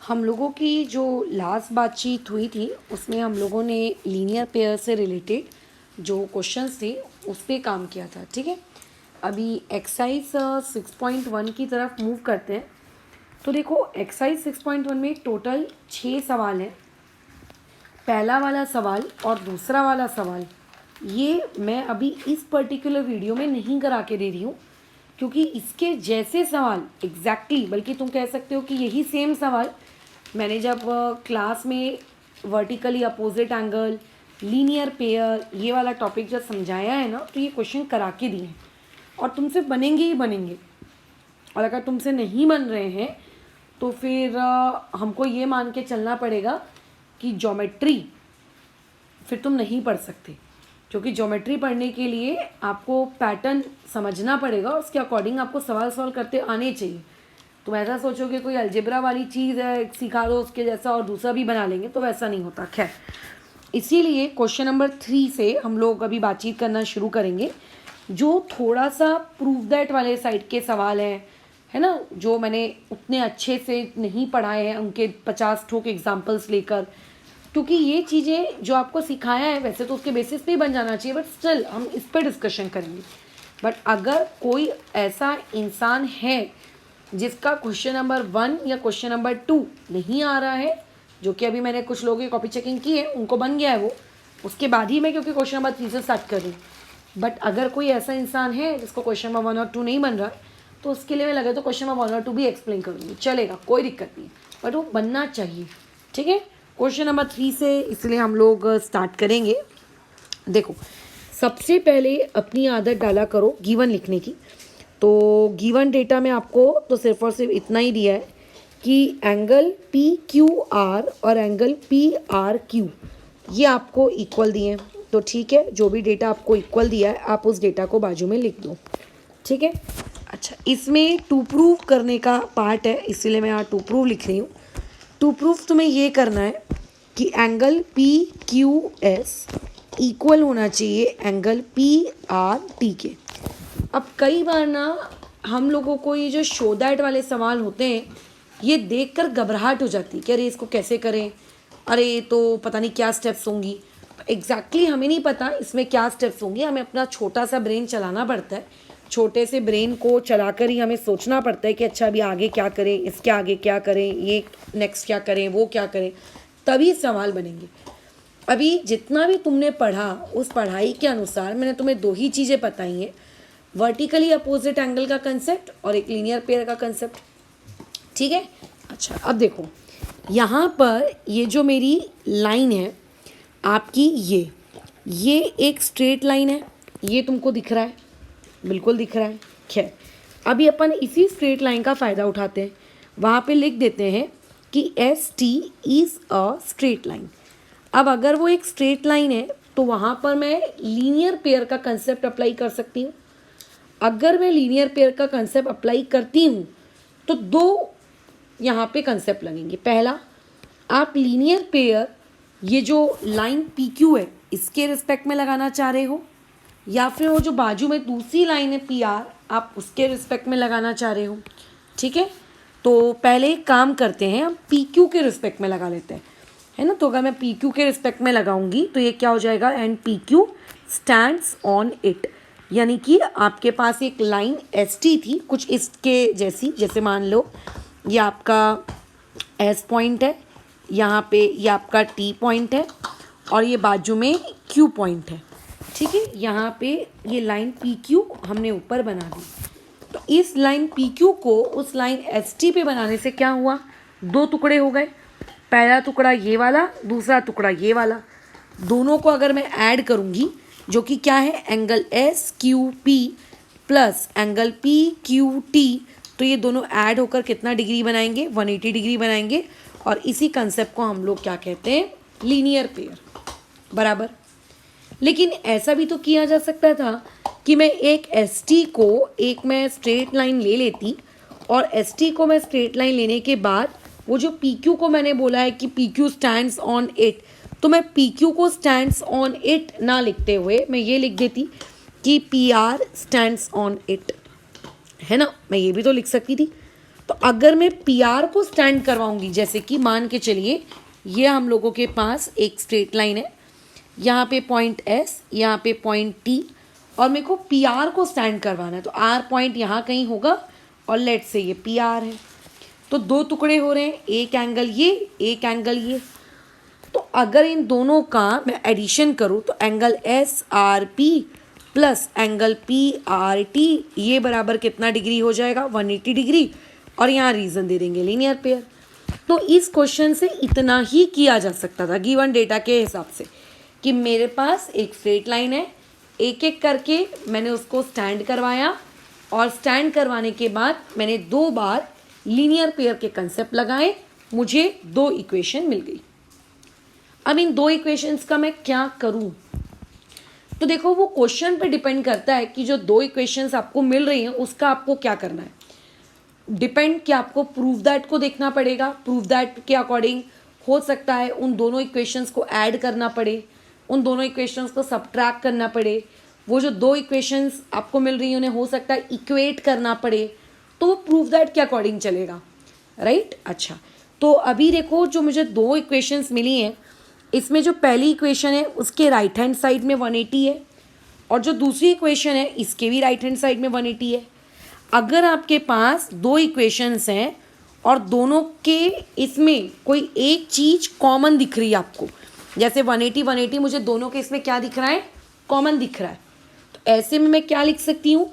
हम लोगों की जो लास्ट बातचीत हुई थी उसमें हम लोगों ने लीनियर पेयर से रिलेटेड जो क्वेश्चंस थे उस पर काम किया था। ठीक है, अभी एक्सरसाइज 6.1 की तरफ मूव करते हैं। तो देखो, एक्सरसाइज 6.1 में टोटल 6 सवाल हैं। पहला वाला सवाल और दूसरा वाला सवाल ये मैं अभी इस पर्टिकुलर वीडियो में नहीं करा के दे रही हूँ, क्योंकि इसके जैसे सवाल एग्जैक्टली बल्कि तुम कह सकते हो कि यही सेम सवाल मैंने जब क्लास में vertically opposite angle, linear pair, ये वाला टॉपिक जब समझाया है ना, तो ये क्वेश्चन करा के दिए हैं और तुमसे बनेंगे ही बनेंगे। और अगर तुमसे नहीं बन रहे हैं तो फिर हमको ये मान के चलना पड़ेगा कि ज्योमेट्री फिर तुम नहीं पढ़ सकते, क्योंकि ज्योमेट्री पढ़ने के लिए आपको पैटर्न समझना पड़ेगा और उसके अकॉर्डिंग आपको सवाल सॉल्व करते आने चाहिए। तुम ऐसा सोचोगे कोई अलजेब्रा वाली चीज़ है, सिखा दो उसके जैसा और दूसरा भी बना लेंगे, तो वैसा नहीं होता। खैर, इसीलिए क्वेश्चन नंबर 3 से हम लोग अभी बातचीत करना शुरू करेंगे, जो थोड़ा सा प्रूव दैट वाले साइड के सवाल हैं, है ना, जो मैंने उतने अच्छे से नहीं पढ़ाए हैं, उनके 50 ठोक एग्जाम्पल्स लेकर, क्योंकि ये चीज़ें जो आपको सिखाया है वैसे तो उसके बेसिस पे ही बन जाना चाहिए, बट स्टिल हम इस पर डिस्कशन करेंगे। बट अगर कोई ऐसा इंसान है जिसका क्वेश्चन नंबर 1 या क्वेश्चन नंबर 2 नहीं आ रहा है, जो कि अभी मैंने कुछ लोगों की कॉपी चेकिंग की है, उनको बन गया है वो, उसके बाद ही मैं क्योंकि क्वेश्चन नंबर 3 से स्टार्ट कर रही हूँ। बट अगर कोई ऐसा इंसान है जिसको क्वेश्चन नंबर 1 और 2 नहीं बन रहा, तो उसके लिए मैं लगे तो क्वेश्चन नंबर 1 और 2 भी एक्सप्लेन करूँगी, चलेगा, कोई दिक्कत नहीं, बट वो बनना चाहिए। ठीक है, क्वेश्चन नंबर 3 से इसलिए हम लोग स्टार्ट करेंगे। देखो, सबसे पहले अपनी आदत डाला करो गिवन लिखने की। तो गिवन डेटा में आपको तो सिर्फ और सिर्फ इतना ही दिया है कि एंगल पी क्यू आर और एंगल पी आर क्यू ये आपको इक्वल दिए हैं। तो ठीक है, जो भी डेटा आपको इक्वल दिया है आप उस डेटा को बाजू में लिख दो। ठीक है, अच्छा, इसमें टू प्रूव करने का पार्ट है, इसीलिए मैं यहाँ टू प्रूव लिख रही हूँ। टू प्रूफ तुम्हें ये करना है कि angle P Q S equal होना चाहिए एंगल पी आर टी के। अब कई बार ना हम लोगों को ये जो शो दैट वाले सवाल होते हैं ये देखकर घबराहट हो जाती है कि अरे इसको कैसे करें, अरे तो पता नहीं क्या स्टेप्स होंगी। एग्जैक्टली हमें नहीं पता इसमें क्या स्टेप्स होंगी, हमें अपना छोटा सा ब्रेन चलाना पड़ता है। छोटे से ब्रेन को चलाकर ही हमें सोचना पड़ता है कि अच्छा अभी आगे क्या करें, इसके आगे क्या करें, ये नेक्स्ट क्या करें, वो क्या करें, तभी सवाल बनेंगे। अभी जितना भी तुमने पढ़ा उस पढ़ाई के अनुसार मैंने तुम्हें 2 ही चीज़ें बताई हैं, वर्टिकली अपोजिट एंगल का कंसेप्ट और एक लीनियर पेयर का कंसेप्ट। ठीक है, अच्छा, अब देखो यहाँ पर ये जो मेरी लाइन है आपकी, ये एक स्ट्रेट लाइन है, ये तुमको दिख रहा है, बिल्कुल दिख रहा है। खैर, अभी अपन इसी स्ट्रेट लाइन का फ़ायदा उठाते हैं, वहाँ पे लिख देते हैं कि S T is a straight line. अब अगर वो एक स्ट्रेट लाइन है तो वहाँ पर मैं लीनियर पेयर का कंसेप्ट अप्लाई कर सकती हूँ। अगर मैं लीनियर पेयर का कंसेप्ट अप्लाई करती हूँ तो 2 यहाँ पे कंसेप्ट लगेंगे। पहला, आप लीनियर पेयर ये जो लाइन पी क्यू है इसके रिस्पेक्ट में लगाना चाह रहे हो, या फिर वो जो बाजू में दूसरी लाइन है पी आर आप उसके रिस्पेक्ट में लगाना चाह रहे हो। ठीक है, तो पहले एक काम करते हैं, हम पी क्यू के रिस्पेक्ट में लगा लेते हैं, है ना। तो अगर मैं पी क्यू के रिस्पेक्ट में लगाऊंगी तो ये क्या हो जाएगा, and P Q stands on it, यानी कि आपके पास एक लाइन एस टी थी कुछ इसके जैसी, जैसे मान लो ये आपका एस पॉइंट है, यहाँ पे ये आपका टी पॉइंट है और ये बाजू में क्यू पॉइंट है। ठीक है, यहाँ पे ये लाइन पी क्यू हमने ऊपर बना दी। तो इस लाइन पी क्यू को उस लाइन एस टी पे बनाने से क्या हुआ, 2 टुकड़े हो गए। पहला टुकड़ा ये वाला, दूसरा टुकड़ा ये वाला। दोनों को अगर मैं ऐड करूँगी, जो कि क्या है, angle S Q P plus angle P Q T, तो ये दोनों ऐड होकर कितना डिग्री बनाएंगे, 180 डिग्री बनाएंगे। और इसी कंसेप्ट को हम लोग क्या कहते हैं, लीनियर पेयर, बराबर। लेकिन ऐसा भी तो किया जा सकता था कि मैं एक एस टी को एक मैं स्ट्रेट लाइन ले लेती, और एस टी को मैं स्ट्रेट लाइन लेने के बाद वो जो पी क्यू को मैंने बोला है कि P Q stands on it, तो मैं पी क्यू को स्टैंड्स ऑन इट ना लिखते हुए मैं ये लिख देती कि P R stands on it, है ना। मैं ये भी तो लिख सकती थी। तो अगर मैं पी आर को स्टैंड करवाऊंगी, जैसे कि मान के चलिए ये हम लोगों के पास एक स्ट्रेट लाइन है, यहाँ पे पॉइंट एस, यहाँ पे पॉइंट टी, और मेरे को पी आर को स्टैंड करवाना है, तो आर पॉइंट यहाँ कहीं होगा और लेट से ये पी आर है। तो दो टुकड़े हो रहे हैं, एक एंगल ये, एक एंगल ये। तो अगर इन दोनों का मैं एडिशन करूँ तो angle S R P plus angle P R T, ये बराबर कितना डिग्री हो जाएगा, 180 डिग्री। और यहाँ रीज़न दे देंगे लीनियर पेयर। तो इस क्वेश्चन से इतना ही किया जा सकता था गिवन डेटा के हिसाब से, कि मेरे पास एक स्ट्रेट लाइन है, एक एक करके मैंने उसको स्टैंड करवाया, और स्टैंड करवाने के बाद मैंने 2 बार लीनियर पेयर के कंसेप्ट लगाए, मुझे 2 इक्वेशन मिल गई। अब इन 2 इक्वेशंस का मैं क्या करूं? तो देखो वो क्वेश्चन पे डिपेंड करता है कि जो 2 इक्वेशंस आपको मिल रही हैं उसका आपको क्या करना है। डिपेंड कि आपको प्रूव दैट को देखना पड़ेगा, प्रूव दैट के अकॉर्डिंग हो सकता है उन दोनों इक्वेशंस को ऐड करना पड़े, उन दोनों इक्वेशंस को सबट्रैक्ट करना पड़े, वो जो 2 इक्वेशंस आपको मिल रही हैं उन्हें हो सकता है इक्वेट करना पड़े, तो वो प्रूव दैट के अकॉर्डिंग चलेगा, राइट। अच्छा, तो अभी देखो जो मुझे 2 इक्वेशंस मिली हैं, इसमें जो पहली इक्वेशन है उसके राइट हैंड साइड में 180 है, और जो दूसरी इक्वेशन है इसके भी राइट हैंड साइड में 180 है। अगर आपके पास 2 इक्वेशंस हैं और दोनों के इसमें कोई एक चीज़ कॉमन दिख रही है आपको, जैसे 180 180 मुझे दोनों के इसमें क्या दिख रहा है, कॉमन दिख रहा है, तो ऐसे में मैं क्या लिख सकती हूँ,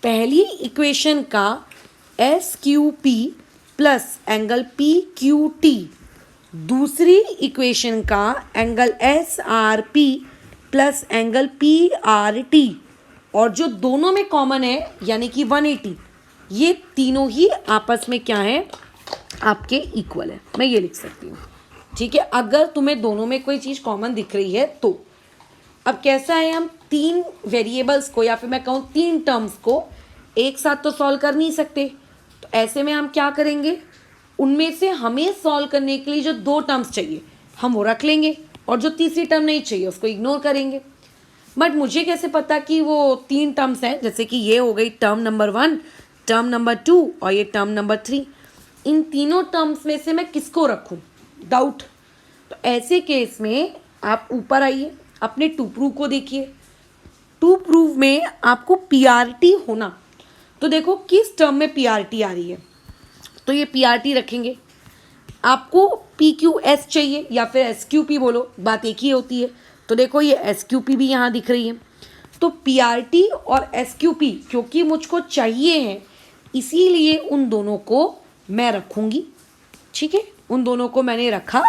पहली इक्वेशन का S Q P plus angle P Q T, दूसरी इक्वेशन का angle S R P plus angle P R T, और जो दोनों में कॉमन है यानी कि 180, ये तीनों ही आपस में क्या है, आपके इक्वल है। मैं ये लिख सकती हूँ, ठीक है, अगर तुम्हें दोनों में कोई चीज़ कॉमन दिख रही है तो। अब कैसा है, हम 3 वेरिएबल्स को या फिर मैं कहूँ 3 टर्म्स को एक साथ तो सॉल्व कर नहीं सकते, तो ऐसे में हम क्या करेंगे, उनमें से हमें सॉल्व करने के लिए जो 2 टर्म्स चाहिए हम वो रख लेंगे, और जो तीसरी टर्म नहीं चाहिए उसको इग्नोर करेंगे। बट मुझे कैसे पता कि वो 3 टर्म्स हैं, जैसे कि ये हो गई टर्म नंबर 1, टर्म नंबर 2 और ये टर्म नंबर 3, इन तीनों टर्म्स में से मैं किसको रखूं, डाउट। तो ऐसे केस में आप ऊपर आइए, अपने टू प्रूव को देखिए। टू प्रूव में आपको पीआरटी होना, तो देखो किस टर्म में पीआरटी आ रही है, तो ये पीआरटी रखेंगे। आपको पी क्यू एस चाहिए या फिर एस क्यू पी, बोलो बात एक ही होती है। तो देखो ये एस क्यू पी भी यहाँ दिख रही है, तो पी आर टी और एस क्यू पी क्योंकि मुझको चाहिए है, इसीलिए उन दोनों को मैं रखूँगी, ठीक है, उन दोनों को मैंने रखा,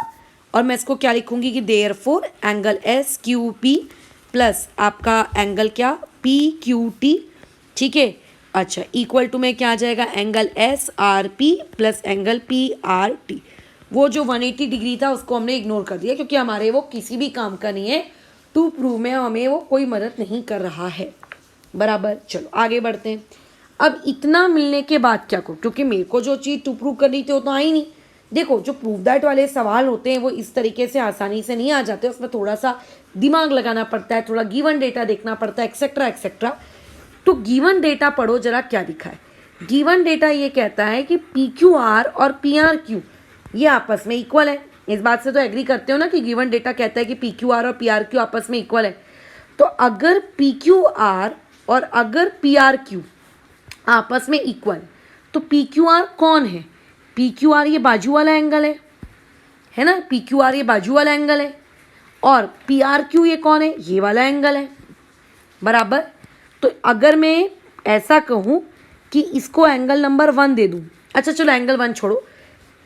और मैं इसको क्या लिखूँगी कि therefore angle S Q P plus आपका एंगल क्या पी क्यू टी, ठीक है। अच्छा, इक्वल टू में क्या आ जाएगा, angle S R P plus angle P R T. वो जो 180 डिग्री था उसको हमने इग्नोर कर दिया क्योंकि हमारे वो किसी भी काम का नहीं है, टू प्रूव में हमें वो कोई मदद नहीं कर रहा है, बराबर। चलो आगे बढ़ते हैं। अब इतना मिलने के बाद क्या करूँ, क्योंकि मेरे को जो चीज़ टू प्रूव करनी थी वो तो आई नहीं। देखो जो प्रूव दैट वाले सवाल होते हैं वो इस तरीके से आसानी से नहीं आ जाते, उसमें थोड़ा सा दिमाग लगाना पड़ता है, थोड़ा गिवन डेटा देखना पड़ता है, एक्सेट्रा एक्सेट्रा। तो गिवन डेटा पढ़ो जरा क्या दिखा है। गिवन डेटा ये कहता है कि पी क्यू आर और पी आर क्यू ये आपस में इक्वल है। इस बात से तो एग्री करते हो ना कि गिवन डेटा कहता है कि पी क्यू आर और पी आर क्यू आपस में इक्वल है। तो अगर पी क्यू आर और अगर पी आर क्यू आपस में इक्वल, तो पी क्यू आर कौन है, पी क्यू आर ये बाजू वाला एंगल है ना, पी क्यू आर ये बाजू वाला एंगल है, और पी आर क्यू ये कौन है, ये वाला एंगल है, बराबर। तो अगर मैं ऐसा कहूँ कि इसको एंगल नंबर 1 दे दूँ, अच्छा चलो एंगल 1 छोड़ो,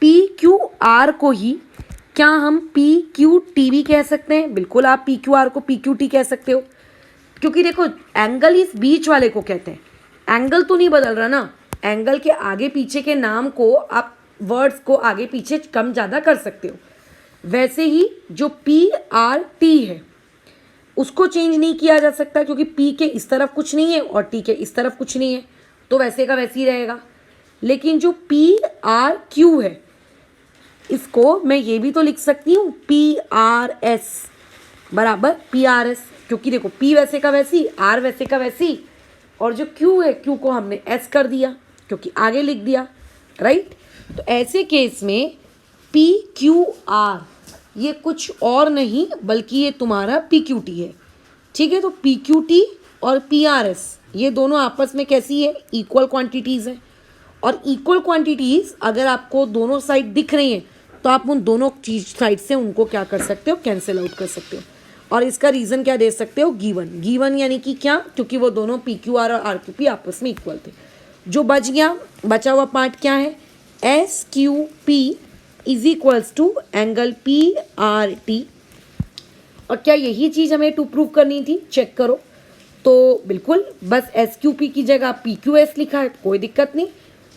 पी क्यू आर को ही क्या हम पी क्यू टी भी कह सकते हैं, बिल्कुल आप पी क्यू आर को पी क्यू टी कह सकते हो, क्योंकि देखो एंगल इस बीच वाले को कहते हैं, एंगल तो नहीं बदल रहा ना, एंगल के आगे पीछे के नाम को आप वर्ड्स को आगे पीछे कम ज़्यादा कर सकते हो। वैसे ही जो पी आर टी है उसको चेंज नहीं किया जा सकता, क्योंकि पी के इस तरफ कुछ नहीं है और टी के इस तरफ कुछ नहीं है, तो वैसे का वैसे ही रहेगा। लेकिन जो पी आर क्यू है इसको मैं ये भी तो लिख सकती हूँ पी आर एस बराबर पी आर एस, क्योंकि देखो पी वैसे का वैसी, आर वैसे का वैसी, और जो क्यू है क्यू को हमने एस कर दिया क्योंकि आगे लिख दिया। राइट। तो ऐसे केस में पी क्यू आर ये कुछ और नहीं बल्कि ये तुम्हारा पी क्यू टी है, ठीक है। तो पी क्यू टी और पी आर एस ये दोनों आपस में कैसी है, इक्वल क्वांटिटीज़ हैं। और इक्वल क्वांटिटीज़ अगर आपको दोनों साइड दिख रही हैं तो आप उन दोनों चीज साइड से उनको क्या कर सकते हो, कैंसिल आउट कर सकते हो। और इसका रीज़न क्या दे सकते हो, गिवन। गिवन यानी कि क्या, क्योंकि वो दोनों पी क्यू आर और आर क्यू पी आपस में इक्वल थे। जो बच गया, बचा हुआ पार्ट क्या है, S Q P is equals to angle P R T. और क्या यही चीज़ हमें टू प्रूव करनी थी, चेक करो। तो बिल्कुल, बस एस क्यू पी की जगह पी क्यू एस लिखा है, कोई दिक्कत नहीं।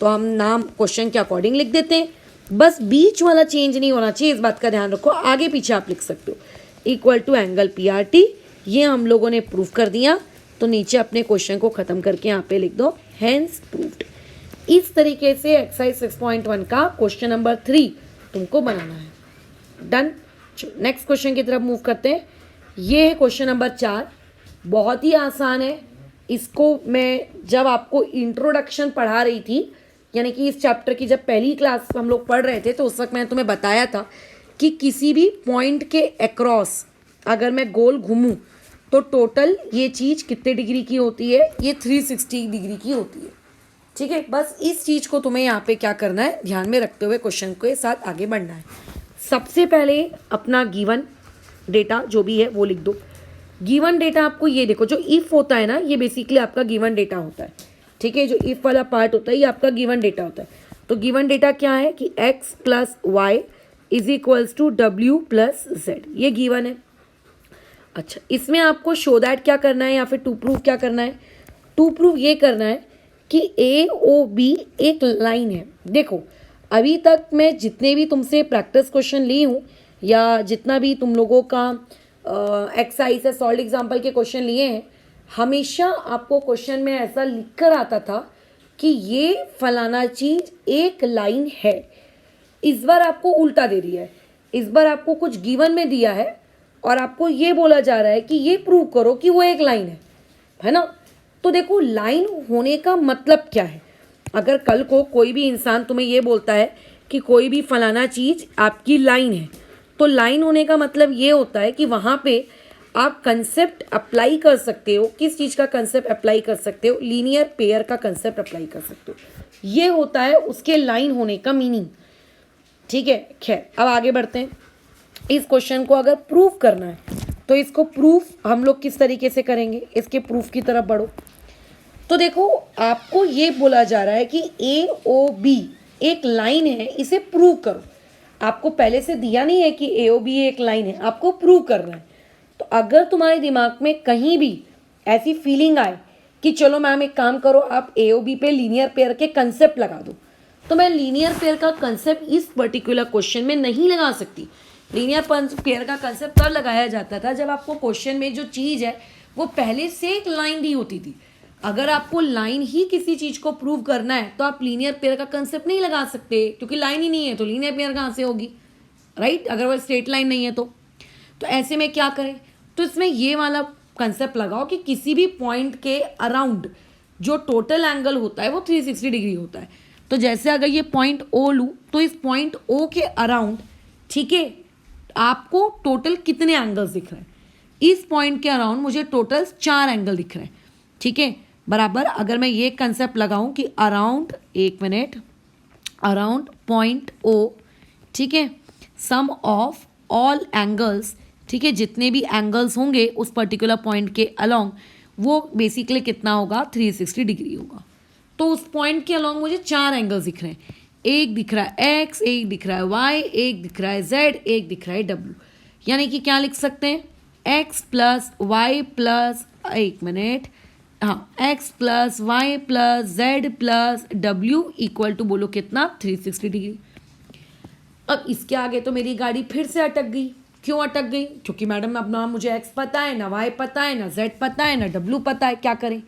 तो हम नाम क्वेश्चन के अकॉर्डिंग लिख देते हैं, बस बीच वाला चेंज नहीं होना चाहिए, इस बात का ध्यान रखो। आगे पीछे आप लिख सकते हो, equal to angle P R T. ये हम लोगों ने प्रूव कर दिया। तो नीचे अपने क्वेश्चन को ख़त्म करके यहाँ पे लिख दो, हैंस प्रूव्ड। इस तरीके से एक्सरसाइज 6.1 का क्वेश्चन नंबर 3 तुमको बनाना है। डन। नेक्स्ट क्वेश्चन की तरफ मूव करते हैं। ये है क्वेश्चन नंबर 4, बहुत ही आसान है। इसको मैं जब आपको इंट्रोडक्शन पढ़ा रही थी, यानी कि इस चैप्टर की जब पहली क्लास हम लोग पढ़ रहे थे, तो उस वक्त मैंने तुम्हें बताया था कि किसी भी पॉइंट के अक्रॉस अगर मैं गोल घूमूं तो टोटल ये चीज़ कितने डिग्री की होती है, ये 360 डिग्री की होती है, ठीक है। बस इस चीज़ को तुम्हें यहाँ पे क्या करना है, ध्यान में रखते हुए क्वेश्चन के साथ आगे बढ़ना है। सबसे पहले अपना गिवन डेटा जो भी है वो लिख दो। गिवन डेटा आपको ये देखो, जो इफ़ होता है ना, ये बेसिकली आपका गिवन डेटा होता है, ठीक है। जो इफ़ वाला पार्ट होता है ये आपका गिवन डेटा होता है। तो गिवन डेटा क्या है कि x plus Y is equals to W plus Z, ये गिवन है। अच्छा, इसमें आपको शो दैट क्या करना है या फिर टू प्रूव क्या करना है, टू प्रूव ये करना है कि ए ओ बी एक लाइन है। देखो, अभी तक मैं जितने भी तुमसे प्रैक्टिस क्वेश्चन ली हूँ या जितना भी तुम लोगों का एक्सरसाइज या सॉल्व एग्जाम्पल के क्वेश्चन लिए हैं, हमेशा आपको क्वेश्चन में ऐसा लिख कर आता था कि ये फलाना चीज़ एक लाइन है। इस बार आपको उल्टा दे दिया है, इस बार आपको कुछ गिवन में दिया है और आपको ये बोला जा रहा है कि ये प्रूव करो कि वो एक लाइन है ना। तो देखो, लाइन होने का मतलब क्या है। अगर कल को कोई भी इंसान तुम्हें ये बोलता है कि कोई भी फलाना चीज़ आपकी लाइन है, तो लाइन होने का मतलब ये होता है कि वहाँ पे आप कंसेप्ट अप्लाई कर सकते हो। किस चीज़ का कंसेप्ट अप्लाई कर सकते हो, लीनियर पेयर का कंसेप्ट अप्लाई कर सकते हो। ये होता है उसके लाइन होने का मीनिंग, ठीक है। खैर, अब आगे बढ़ते हैं। इस क्वेश्चन को अगर प्रूफ करना है तो इसको प्रूफ हम लोग किस तरीके से करेंगे, इसके प्रूफ की तरफ बढ़ो। तो देखो, आपको ये बोला जा रहा है कि ए ओ बी एक लाइन है, इसे प्रूव करो। आपको पहले से दिया नहीं है कि ए ओ बी एक लाइन है, आपको प्रूव करना है। तो अगर तुम्हारे दिमाग में कहीं भी ऐसी फीलिंग आए कि चलो मैम एक काम करो, आप ए ओ बी पे लीनियर पेयर के कंसेप्ट लगा दो, तो मैं लीनियर पेयर का कंसेप्ट इस पर्टिकुलर क्वेश्चन में नहीं लगा सकती। लीनियर पेयर का कंसेप्ट तब लगाया जाता था जब आपको क्वेश्चन में जो चीज़ है वो पहले से एक लाइन दी होती थी। अगर आपको लाइन ही किसी चीज़ को प्रूव करना है तो आप लीनियर पेयर का कंसेप्ट नहीं लगा सकते, क्योंकि लाइन ही नहीं है तो लीनियर पेयर कहाँ से होगी, राइट। अगर वो स्ट्रेट लाइन नहीं है तो ऐसे में क्या करें, तो इसमें ये वाला कंसेप्ट लगाओ कि किसी भी पॉइंट के अराउंड जो टोटल एंगल होता है वो 360 डिग्री होता है। तो जैसे अगर ये पॉइंट ओ लूँ तो इस पॉइंट ओ के अराउंड, ठीक है, आपको टोटल कितने एंगल्स दिख रहे हैं। इस पॉइंट के अराउंड मुझे टोटल 4 एंगल दिख रहे हैं, ठीक है। बराबर अगर मैं ये कंसेप्ट लगाऊं कि अराउंड, एक मिनट, अराउंड पॉइंट ओ, ठीक है, सम ऑफ ऑल एंगल्स, ठीक है, जितने भी एंगल्स होंगे उस पर्टिकुलर पॉइंट के अलोंग, वो बेसिकली कितना होगा, 360 डिग्री होगा। तो उस पॉइंट के अलोंग मुझे 4 एंगल्स दिख रहे हैं। एक दिख रहा है एक्स, एक दिख रहा है वाई, एक दिख रहा है जेड, एक दिख रहा है डब्ल्यू। यानी कि क्या लिख सकते हैं, एक्स प्लस वाई प्लस, एक मिनट, हाँ, X plus Y plus Z plus W equal to, बोलो कितना, 360 डिग्री। अब इसके आगे तो मेरी गाड़ी फिर से अटक गई। क्यों अटक गई, क्योंकि मैडम अब ना मुझे एक्स पता है, ना वाई पता है, ना जेड पता है, ना डब्ल्यू पता है, क्या करें।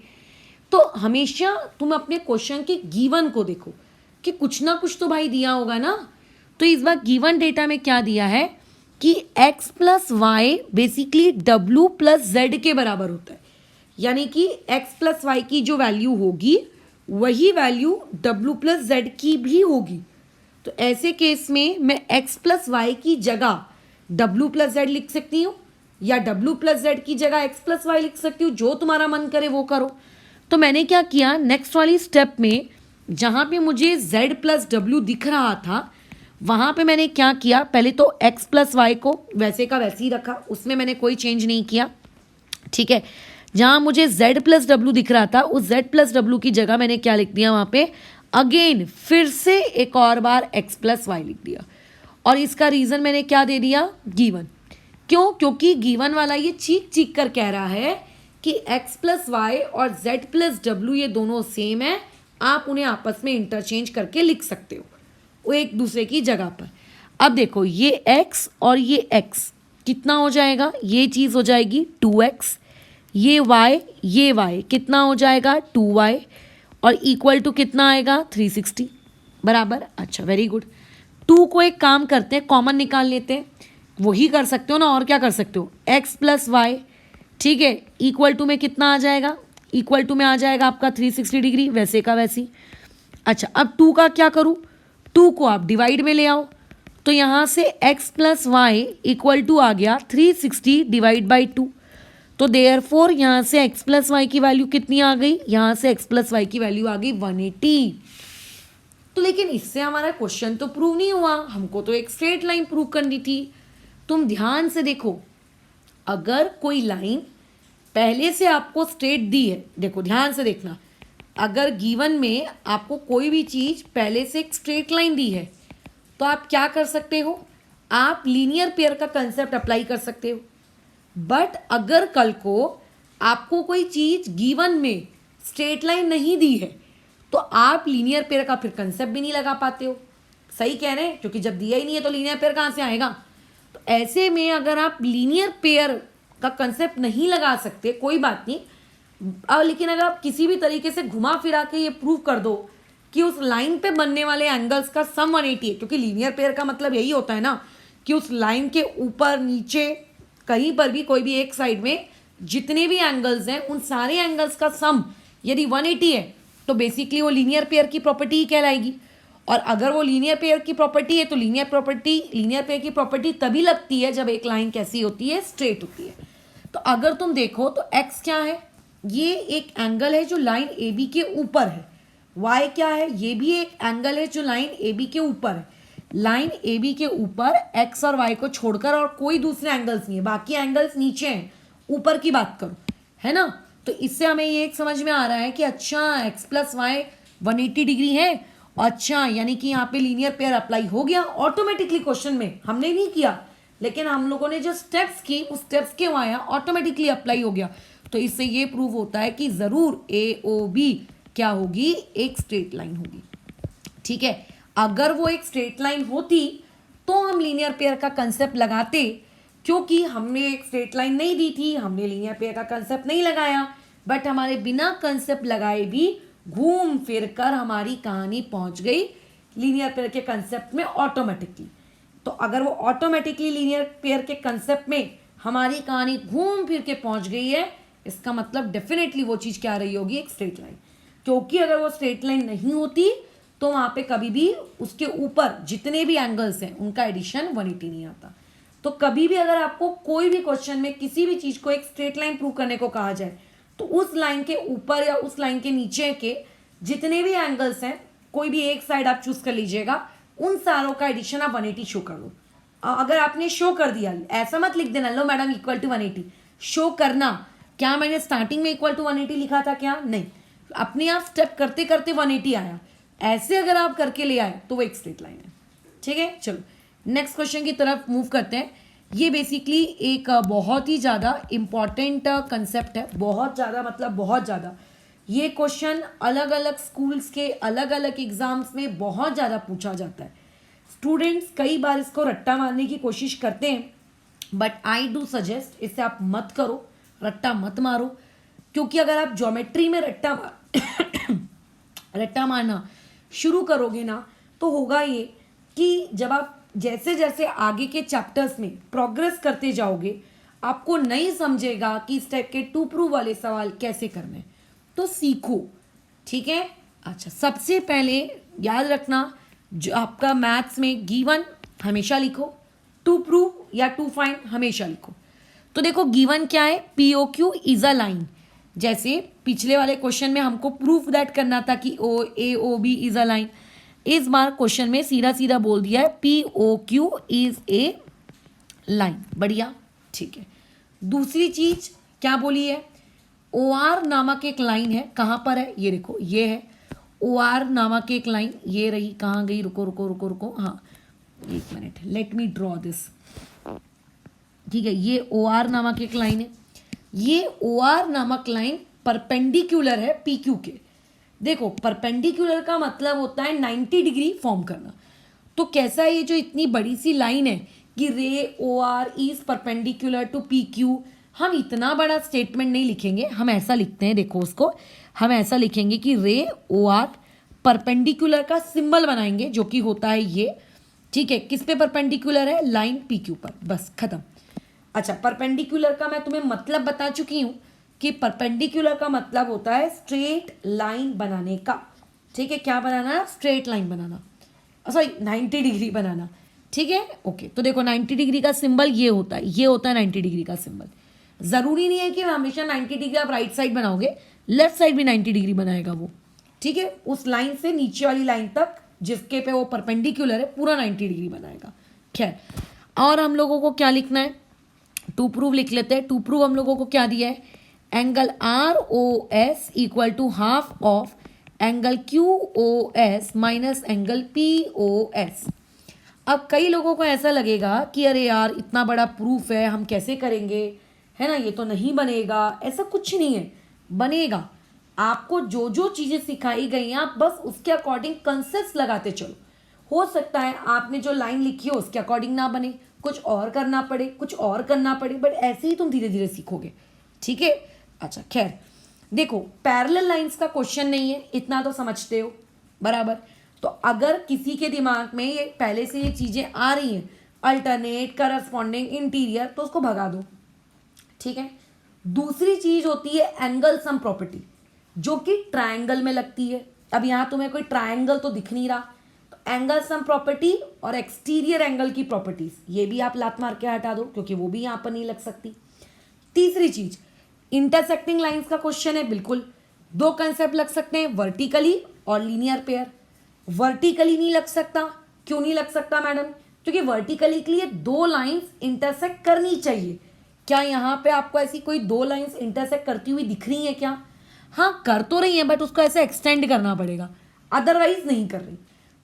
तो हमेशा तुम अपने क्वेश्चन के गिवन को देखो कि कुछ ना कुछ तो भाई दिया होगा ना। तो इस बार गिवन डेटा में क्या दिया है कि x plus Y basically w plus Z के बराबर होता है। यानी कि x प्लस वाई की जो वैल्यू होगी वही वैल्यू w प्लस जेड की भी होगी। तो ऐसे केस में मैं x प्लस वाई की जगह w प्लस जेड लिख सकती हूँ या w प्लस जेड की जगह x प्लस वाई लिख सकती हूँ, जो तुम्हारा मन करे वो करो। तो मैंने क्या किया, नेक्स्ट वाली स्टेप में जहाँ पे मुझे z प्लस डब्ल्यू दिख रहा था वहाँ पे मैंने क्या किया, पहले तो x प्लस वाई को वैसे का वैसे ही रखा, उसमें मैंने कोई चेंज नहीं किया। ठीक है, जहाँ मुझे z प्लस डब्ल्यू दिख रहा था उस z प्लस डब्ल्यू की जगह मैंने क्या लिख दिया, वहाँ पे अगेन फिर से एक और बार x प्लस वाई लिख दिया। और इसका रीज़न मैंने क्या दे दिया, गिवन। क्यों, क्योंकि गिवन वाला ये चीख चीख कर कह रहा है कि x प्लस वाई और z प्लस डब्ल्यू ये दोनों सेम है, आप उन्हें आपस में इंटरचेंज करके लिख सकते हो वो एक दूसरे की जगह पर। अब देखो ये x और ये x कितना हो जाएगा, ये चीज़ हो जाएगी 2x, ये y कितना हो जाएगा 2y, और इक्वल टू कितना आएगा 360 बराबर। अच्छा वेरी गुड। 2 को एक काम करते हैं, कॉमन निकाल लेते हैं, वही कर सकते हो ना, और क्या कर सकते हो, x प्लस वाई, ठीक है, इक्वल टू में कितना आ जाएगा, इक्वल टू में आ जाएगा आपका 360 डिग्री, वैसे का वैसी। अच्छा अब 2 का क्या करूँ, 2 को आप डिवाइड में ले आओ, तो यहाँ से x plus Y equal to आ गया 360 डिवाइड बाई 2। तो देयरफॉर यहाँ से x प्लस वाई की वैल्यू कितनी आ गई, यहाँ से x प्लस वाई की वैल्यू आ गई 180। तो लेकिन इससे हमारा क्वेश्चन तो प्रूव नहीं हुआ, हमको तो एक स्ट्रेट लाइन प्रूव करनी थी। तुम ध्यान से देखो, अगर कोई लाइन पहले से आपको स्ट्रेट दी है, देखो ध्यान से देखना, अगर गिवन में आपको कोई भी चीज़ पहले से एक स्ट्रेट लाइन दी है तो आप क्या कर सकते हो, आप लीनियर पेयर का कंसेप्ट अप्लाई कर सकते हो। बट अगर कल को आपको कोई चीज़ गिवन में स्ट्रेट लाइन नहीं दी है तो आप लीनियर पेयर का फिर कंसेप्ट भी नहीं लगा पाते हो। सही कह रहे हैं, क्योंकि जब दिया ही नहीं है तो लीनियर पेयर कहाँ से आएगा। तो ऐसे में अगर आप लीनियर पेयर का कंसेप्ट नहीं लगा सकते कोई बात नहीं, लेकिन अगर आप किसी भी तरीके से घुमा फिरा के ये प्रूव कर दो कि उस लाइन पे बनने वाले एंगल्स का सम 180 है, क्योंकि लीनियर पेयर का मतलब यही होता है ना कि उस लाइन के ऊपर नीचे कहीं पर भी कोई भी एक साइड में जितने भी एंगल्स हैं उन सारे एंगल्स का सम यदि 180 है तो बेसिकली वो लीनियर पेयर की प्रॉपर्टी ही कहलाएगी। और अगर वो लीनियर पेयर की प्रॉपर्टी है तो लीनियर पेयर की प्रॉपर्टी तभी लगती है जब एक लाइन कैसी होती है, स्ट्रेट होती है। तो अगर तुम देखो तो x क्या है, ये एक एंगल है जो लाइन ए बी के ऊपर है। y क्या है, ये भी एक एंगल है जो लाइन ए बी के ऊपर है। लाइन ए बी के ऊपर x और y को छोड़कर और कोई दूसरे एंगल्स नहीं है, बाकी एंगल्स नीचे हैं, ऊपर की बात करो, है ना। तो इससे हमें ये एक समझ में आ रहा है कि अच्छा x प्लस वाई 180 डिग्री है, अच्छा यानी कि यहाँ पे लीनियर पेयर अप्लाई हो गया ऑटोमेटिकली। क्वेश्चन में हमने नहीं किया, लेकिन हम लोगों ने जो स्टेप्स की उस स्टेप्स के आया ऑटोमेटिकली अप्लाई हो गया। तो इससे ये प्रूव होता है कि ज़रूर AOB क्या होगी, एक स्ट्रेट लाइन होगी। ठीक है, अगर वो एक स्ट्रेट लाइन होती तो हम लीनियर पेयर का कंसेप्ट लगाते, क्योंकि हमने एक स्ट्रेट लाइन नहीं दी थी, हमने लीनियर पेयर का कंसेप्ट नहीं लगाया, बट हमारे बिना कंसेप्ट लगाए भी घूम फिर कर हमारी कहानी पहुंच गई लीनियर पेयर के कंसेप्ट में ऑटोमेटिकली। तो अगर वो ऑटोमेटिकली लीनियर पेयर के कंसेप्ट में हमारी कहानी घूम फिर के पहुंच गई है, इसका मतलब डेफिनेटली वो चीज़ क्या रही होगी, एक स्ट्रेट लाइन। क्योंकि अगर वो स्ट्रेट लाइन नहीं होती तो वहाँ पे कभी भी उसके ऊपर जितने भी एंगल्स हैं उनका एडिशन 180 नहीं आता। तो कभी भी अगर आपको कोई भी क्वेश्चन में किसी भी चीज़ को एक स्ट्रेट लाइन प्रूव करने को कहा जाए तो उस लाइन के ऊपर या उस लाइन के नीचे के जितने भी एंगल्स हैं कोई भी एक साइड आप चूज कर लीजिएगा, उन सारों का एडिशन आप 180 शो कर दो। अगर आपने शो कर दिया, ऐसा मत लिख देना लो मैडम इक्वल टू 180, शो करना। क्या मैंने स्टार्टिंग में इक्वल टू 180 लिखा था क्या, नहीं, अपने आप स्टेप करते करते 180 आया। ऐसे अगर आप करके ले आए तो वो एक स्ट्रेट लाइन है। ठीक है, चलो नेक्स्ट क्वेश्चन की तरफ मूव करते हैं। ये बेसिकली एक बहुत ही ज़्यादा इम्पॉर्टेंट कंसेप्ट है, बहुत ज़्यादा मतलब बहुत ज़्यादा। ये क्वेश्चन अलग अलग स्कूल्स के अलग अलग एग्जाम्स में बहुत ज़्यादा पूछा जाता है। स्टूडेंट्स कई बार इसको रट्टा मारने की कोशिश करते हैं, बट आई डू सजेस्ट इससे आप मत करो, रट्टा मत मारो। क्योंकि अगर आप ज्योमेट्री में रट्टा मारना शुरू करोगे ना तो होगा ये कि जब आप जैसे जैसे आगे के चैप्टर्स में प्रोग्रेस करते जाओगे आपको नहीं समझेगा कि इस टाइप के टू प्रूव वाले सवाल कैसे करने हैं। तो सीखो, ठीक है, अच्छा, सबसे पहले याद रखना, जो आपका मैथ्स में गिवन हमेशा लिखो, टू प्रूव या टू फाइंड हमेशा लिखो। तो देखो गिवन क्या है, P O Q is a line. जैसे पिछले वाले क्वेश्चन में हमको प्रूफ दैट करना था कि O A O B is a line, इस बार क्वेश्चन में सीधा सीधा बोल दिया है P O Q is a line. बढ़िया, ठीक है। दूसरी चीज क्या बोली है, ओ आर नामक एक लाइन है, कहाँ पर है, ये देखो ये है ओ आर नामक एक लाइन, ये रही, कहाँ गई, रुको रुको रुको रुको, हाँ एक minute, let me draw this. ठीक है, ये ओ आर नामक एक लाइन है, ये ओ आर नामक लाइन परपेंडिकुलर है पी क्यू के। देखो परपेंडिकुलर का मतलब होता है 90 डिग्री फॉर्म करना। तो कैसा है ये जो इतनी बड़ी सी लाइन है कि ray O R is perpendicular to P Q, हम इतना बड़ा स्टेटमेंट नहीं लिखेंगे, हम ऐसा लिखते हैं, देखो उसको हम ऐसा लिखेंगे कि रे ओ आर परपेंडिकुलर का सिंबल बनाएंगे जो कि होता है ये। ठीक है, किस पे परपेंडिकुलर है, लाइन पी क्यू पर, बस खत्म। अच्छा, परपेंडिकुलर का मैं तुम्हें मतलब बता चुकी हूँ कि परपेंडिकुलर का मतलब होता है स्ट्रेट लाइन बनाने का। ठीक है, क्या बनाना, स्ट्रेट लाइन बनाना, सॉरी 90 डिग्री बनाना। ठीक है, ओके। तो देखो 90 डिग्री का सिंबल ये होता है, ये होता है 90 डिग्री का सिंबल। ज़रूरी नहीं है कि हमेशा 90 डिग्री आप राइट साइड बनाओगे, लेफ्ट साइड भी 90 डिग्री बनाएगा वो। ठीक है, उस लाइन से नीचे वाली लाइन तक जिसके पे वो परपेंडिकुलर है पूरा 90 डिग्री बनाएगा। खैर, और हम लोगों को क्या लिखना है, टू प्रूव लिख लेते हैं। टू प्रूव हम लोगों को क्या दिया है, angle R O S equal to half of angle Q O S minus angle P O S. अब कई लोगों को ऐसा लगेगा कि अरे यार इतना बड़ा प्रूफ है, हम कैसे करेंगे, है ना, ये तो नहीं बनेगा। ऐसा कुछ नहीं है, बनेगा। आपको जो जो चीज़ें सिखाई गई हैं आप बस उसके अकॉर्डिंग कंसेप्ट लगाते चलो। हो सकता है आपने जो लाइन लिखी हो उसके अकॉर्डिंग ना बने, कुछ और करना पड़े, कुछ और करना पड़े, बट ऐसे ही तुम धीरे धीरे सीखोगे। ठीक है, अच्छा खैर, देखो पैरेलल लाइंस का क्वेश्चन नहीं है, इतना तो समझते हो बराबर। तो अगर किसी के दिमाग में ये पहले से ये चीज़ें आ रही हैं, अल्टरनेट, करस्पॉन्डिंग, इंटीरियर, तो उसको भगा दो। ठीक है, दूसरी चीज होती है एंगल सम प्रॉपर्टी, जो कि ट्रायंगल में लगती है। अब यहाँ तुम्हें कोई ट्रायंगल तो दिख नहीं रहा, तो एंगल सम प्रॉपर्टी और एक्सटीरियर एंगल की प्रॉपर्टीज ये भी आप लात मार के हटा दो, क्योंकि वो भी यहाँ पर नहीं लग सकती। तीसरी चीज, इंटरसेक्टिंग लाइंस का क्वेश्चन है, बिल्कुल दो कंसेप्ट लग सकते हैं, वर्टिकली और लीनियर पेयर। वर्टिकली नहीं लग सकता, क्यों नहीं लग सकता मैडम, क्योंकि वर्टिकली के लिए दो लाइंस इंटरसेक्ट करनी चाहिए। क्या यहाँ पे आपको ऐसी कोई दो लाइंस इंटरसेक्ट करती हुई दिख रही है क्या, हाँ कर तो रही है, बट उसको ऐसे एक्सटेंड करना पड़ेगा, अदरवाइज नहीं कर रही।